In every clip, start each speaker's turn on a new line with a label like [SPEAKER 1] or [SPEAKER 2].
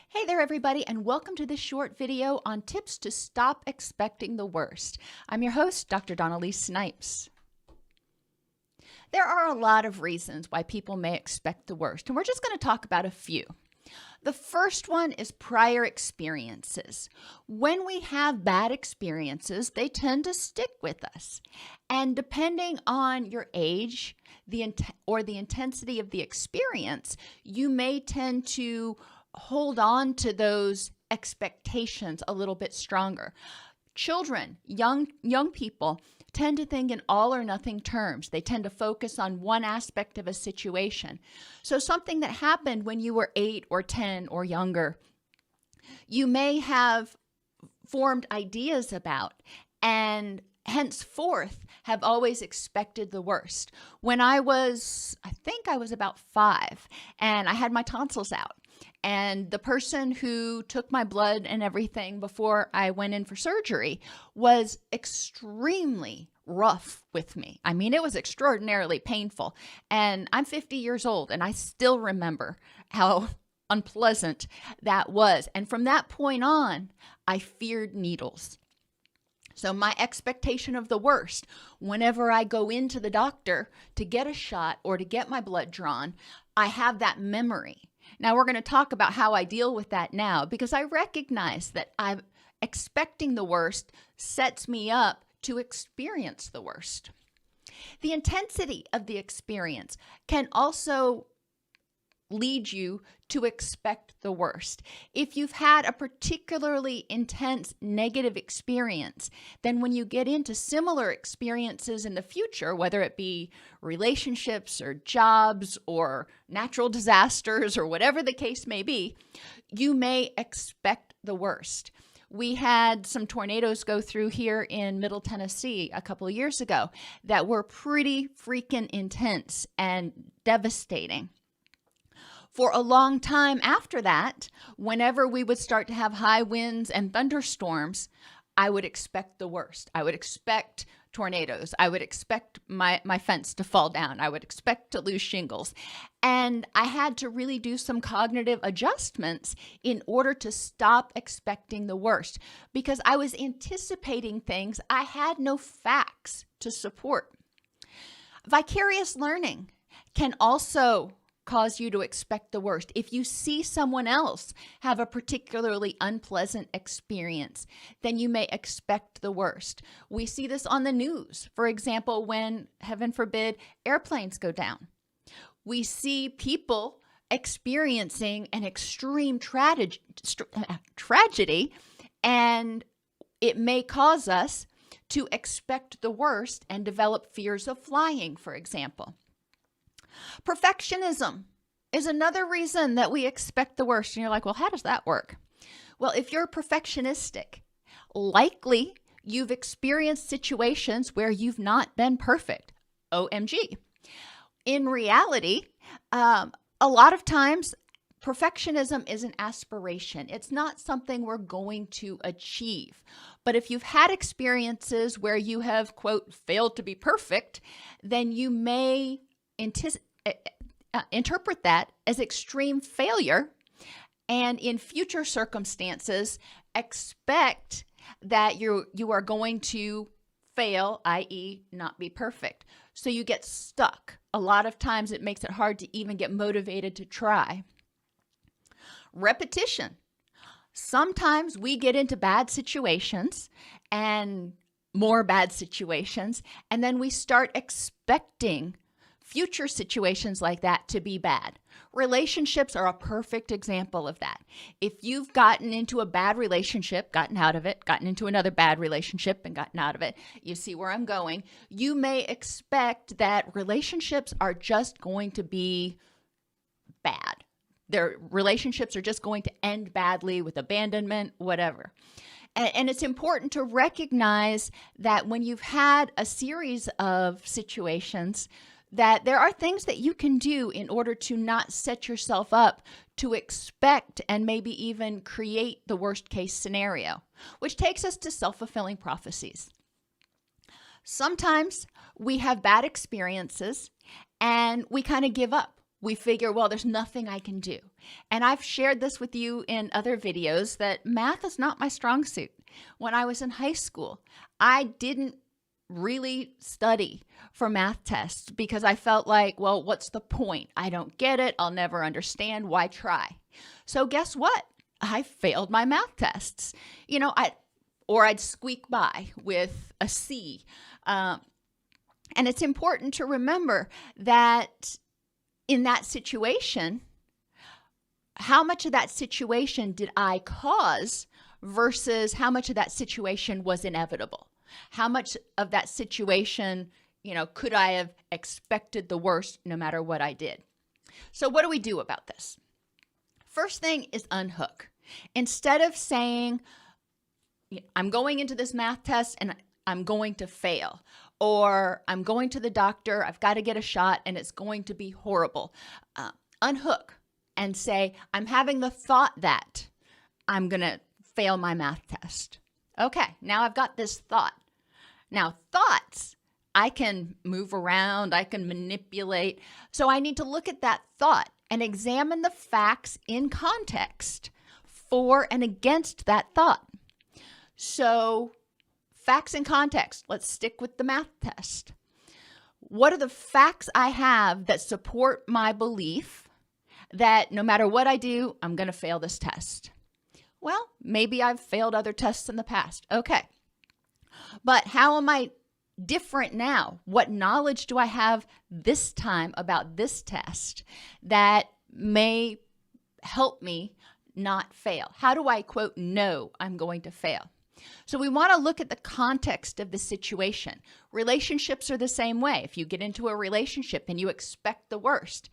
[SPEAKER 1] Hey there, everybody, and welcome to this short video on tips to stop expecting the worst. I'm your host, Dr. Dawn-Elise Snipes. There are a lot of reasons why people may expect the worst, and we're just going to talk about a few. The first one is prior experiences. When we have bad experiences, they tend to stick with us. And depending on your age or the intensity of the experience, you may tend to hold on to those expectations a little bit stronger. Children, young people tend to think in all or nothing terms. They tend to focus on one aspect of a situation. So something that happened when you were 8 or 10 or younger, you may have formed ideas about and henceforth have always expected the worst. When I think I was about 5 and I had my tonsils out. And the person who took my blood and everything before I went in for surgery was extremely rough with me. I mean, it was extraordinarily painful. And I'm 50 years old and I still remember how unpleasant that was. And from that point on, I feared needles. So my expectation of the worst, whenever I go into the doctor to get a shot or to get my blood drawn, I have that memory. Now we're going to talk about how I deal with that now because I recognize that I'm expecting the worst sets me up to experience the worst. The intensity of the experience can also lead you to expect the worst. If you've had a particularly intense negative experience, then when you get into similar experiences in the future, whether it be relationships or jobs or natural disasters or whatever the case may be, you may expect the worst. We had some tornadoes go through here in Middle Tennessee a couple of years ago that were pretty freaking intense and devastating. For a long time after that, whenever we would start to have high winds and thunderstorms, I would expect the worst. I would expect tornadoes. I would expect my fence to fall down. I would expect to lose shingles. And I had to really do some cognitive adjustments in order to stop expecting the worst because I was anticipating things I had no facts to support. Vicarious learning can also cause you to expect the worst. If you see someone else have a particularly unpleasant experience, then you may expect the worst. We see this on the news. For example, when, heaven forbid, airplanes go down. We see people experiencing an extreme tragedy, and it may cause us to expect the worst and develop fears of flying, for example. Perfectionism is another reason that we expect the worst. And you're like, well, how does that work? Well, if you're perfectionistic, likely you've experienced situations where you've not been perfect. OMG. In reality, a lot of times, perfectionism is an aspiration. It's not something we're going to achieve. But if you've had experiences where you have, quote, failed to be perfect, then you may interpret that as extreme failure, and in future circumstances expect that you are going to fail, i.e. not be perfect. So you get stuck. A lot of times it makes it hard to even get motivated to try. Repetition. Sometimes we get into bad situations and more bad situations, and then we start expecting future situations like that to be bad. Relationships are a perfect example of that. If you've gotten into a bad relationship, gotten out of it, gotten into another bad relationship and gotten out of it, you see where I'm going, you may expect that relationships are just going to be bad. Their relationships are just going to end badly with abandonment, whatever. And it's important to recognize that when you've had a series of situations, that there are things that you can do in order to not set yourself up to expect and maybe even create the worst case scenario, which takes us to self-fulfilling prophecies. Sometimes we have bad experiences and we kind of give up. we figure, well, there's nothing I can do. And I've shared this with you in other videos that math is not my strong suit. When I was in high school, I didn't really study for math tests because I felt like, well, what's the point? I don't get it. I'll never understand. Why try? So guess what? I failed my math tests. I'd squeak by with a C. And it's important to remember that in that situation, how much of that situation did I cause versus how much of that situation was inevitable? How much of that situation, could I have expected the worst no matter what I did? So what do we do about this? First thing is unhook. Instead of saying, I'm going into this math test and I'm going to fail, or I'm going to the doctor, I've got to get a shot and it's going to be horrible. Unhook and say, I'm having the thought that I'm going to fail my math test. Okay, now I've got this thought. Now, thoughts, I can move around, I can manipulate. So I need to look at that thought and examine the facts in context for and against that thought. So facts in context, let's stick with the math test. What are the facts I have that support my belief that no matter what I do, I'm going to fail this test? Well, maybe I've failed other tests in the past. Okay. But how am I different now? What knowledge do I have this time about this test that may help me not fail? How do I, quote, know I'm going to fail? So we want to look at the context of the situation. Relationships are the same way. If you get into a relationship and you expect the worst,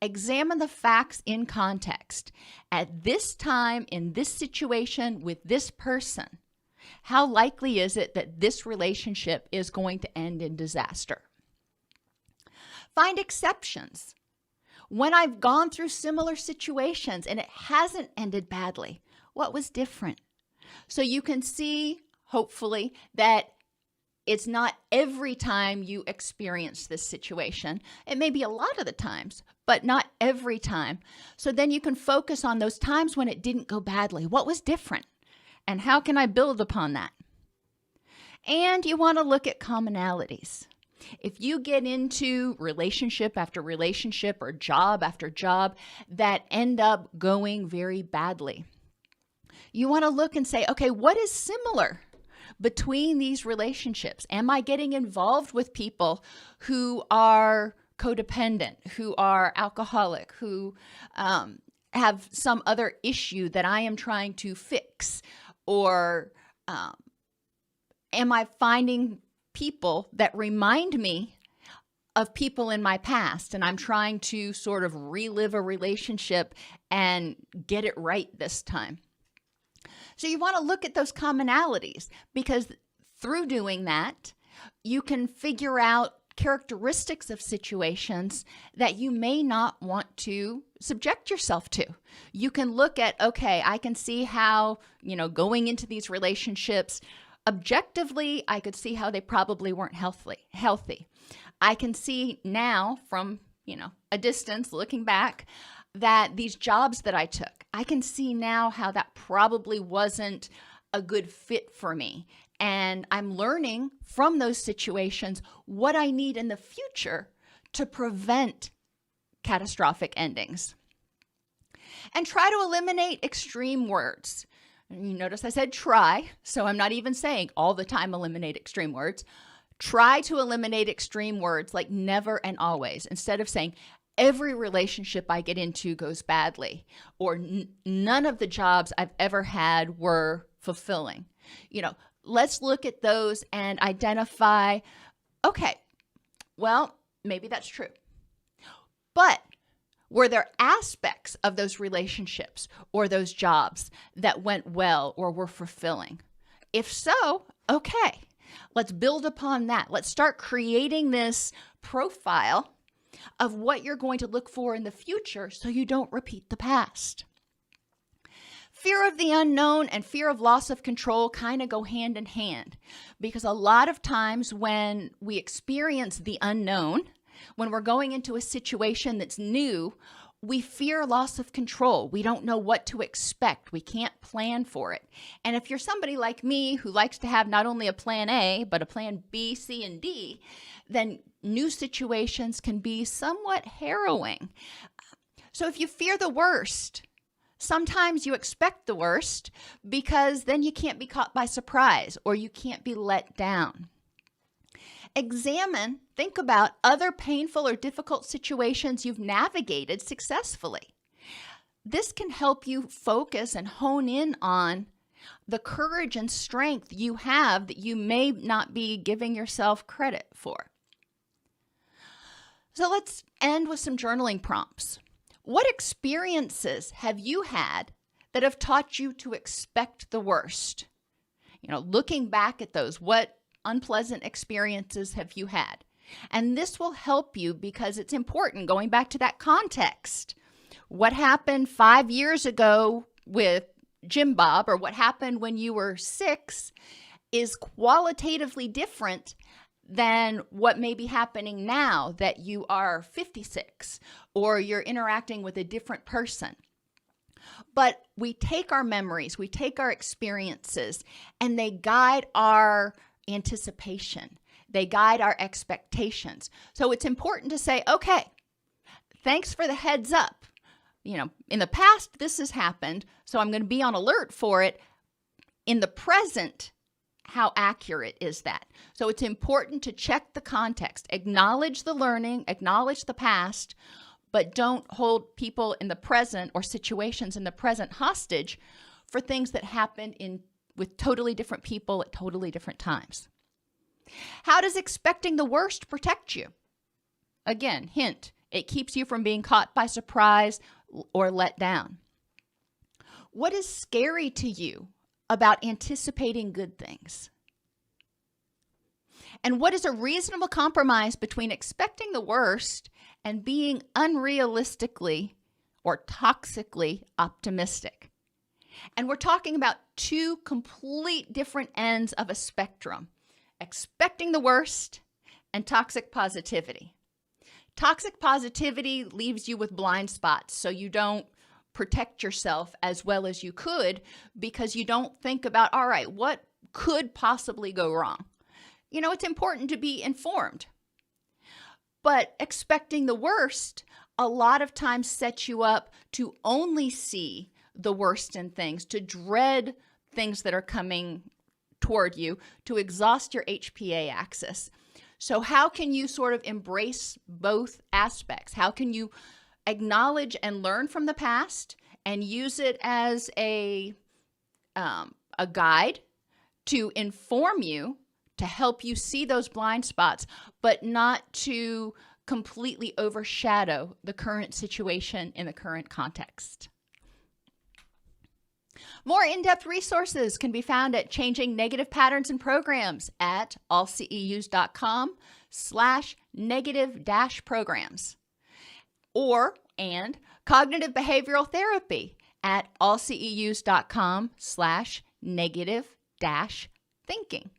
[SPEAKER 1] examine the facts in context. At this time, in this situation, with this person, how likely is it that this relationship is going to end in disaster? Find exceptions. When I've gone through similar situations and it hasn't ended badly, what was different? So you can see, hopefully, that it's not every time you experience this situation. It may be a lot of the times, but not every time. So then you can focus on those times when it didn't go badly. What was different? And how can I build upon that? And you want to look at commonalities. If you get into relationship after relationship or job after job that end up going very badly, you want to look and say, okay, what is similar between these relationships? Am I getting involved with people who are codependent, who are alcoholic, who have some other issue that I am trying to fix? Or am I finding people that remind me of people in my past and I'm trying to sort of relive a relationship and get it right this time? So you want to look at those commonalities because through doing that, you can figure out characteristics of situations that you may not want to subject yourself to. You can look at, okay, I can see how, going into these relationships, objectively, I could see how they probably weren't healthy. I can see now from, a distance looking back that these jobs that I took, I can see now how that probably wasn't a good fit for me. And I'm learning from those situations what I need in the future to prevent catastrophic endings. And try to eliminate extreme words. You notice I said try, so I'm not even saying all the time eliminate extreme words. Try to eliminate extreme words like never and always, instead of saying every relationship I get into goes badly, or none of the jobs I've ever had were fulfilling. Let's look at those and identify, okay, well, maybe that's true. But were there aspects of those relationships or those jobs that went well or were fulfilling? If so, okay, let's build upon that. Let's start creating this profile of what you're going to look for in the future so you don't repeat the past. Fear of the unknown and fear of loss of control kind of go hand in hand because a lot of times when we experience the unknown, When we're going into a situation that's new, we fear loss of control. We don't know what to expect. We can't plan for it. And if you're somebody like me who likes to have not only a plan A, but a plan B, C, and D, then new situations can be somewhat harrowing. So if you fear the worst, sometimes you expect the worst because then you can't be caught by surprise or you can't be let down. Think about other painful or difficult situations you've navigated successfully. This can help you focus and hone in on the courage and strength you have that you may not be giving yourself credit for. So let's end with some journaling prompts. What experiences have you had that have taught you to expect the worst? Looking back at those, what unpleasant experiences have you had? And this will help you because it's important, going back to that context. What happened 5 years ago with Jim Bob, or what happened when you were 6, is qualitatively different than what may be happening now that you are 56 or you're interacting with a different person. But we take our memories, we take our experiences, and they guide our anticipation. They guide our expectations. So it's important to say, okay, thanks for the heads up. In the past, this has happened, so I'm going to be on alert for it. In the present, how accurate is that? So it's important to check the context, acknowledge the learning, acknowledge the past, but don't hold people in the present or situations in the present hostage for things that happened with totally different people at totally different times. How does expecting the worst protect you? Again, hint, it keeps you from being caught by surprise or let down. What is scary to you about anticipating good things? And what is a reasonable compromise between expecting the worst and being unrealistically or toxically optimistic? And we're talking about two complete different ends of a spectrum: expecting the worst and toxic positivity. Toxic positivity leaves you with blind spots, so you don't protect yourself as well as you could because you don't think about, all right, what could possibly go wrong? It's important to be informed. But expecting the worst a lot of times sets you up to only see the worst in things, to dread things that are coming toward you, to exhaust your HPA axis. So how can you sort of embrace both aspects? How can you acknowledge and learn from the past and use it as a guide to inform you, to help you see those blind spots, but not to completely overshadow the current situation in the current context? More in-depth resources can be found at Changing Negative Patterns and Programs at allceus.com/negative-programs and Cognitive Behavioral Therapy at allceus.com/negative-thinking.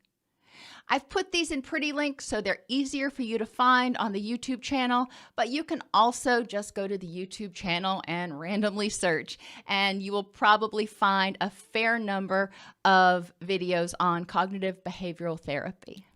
[SPEAKER 1] I've put these in pretty links so they're easier for you to find on the YouTube channel, but you can also just go to the YouTube channel and randomly search, and you will probably find a fair number of videos on cognitive behavioral therapy.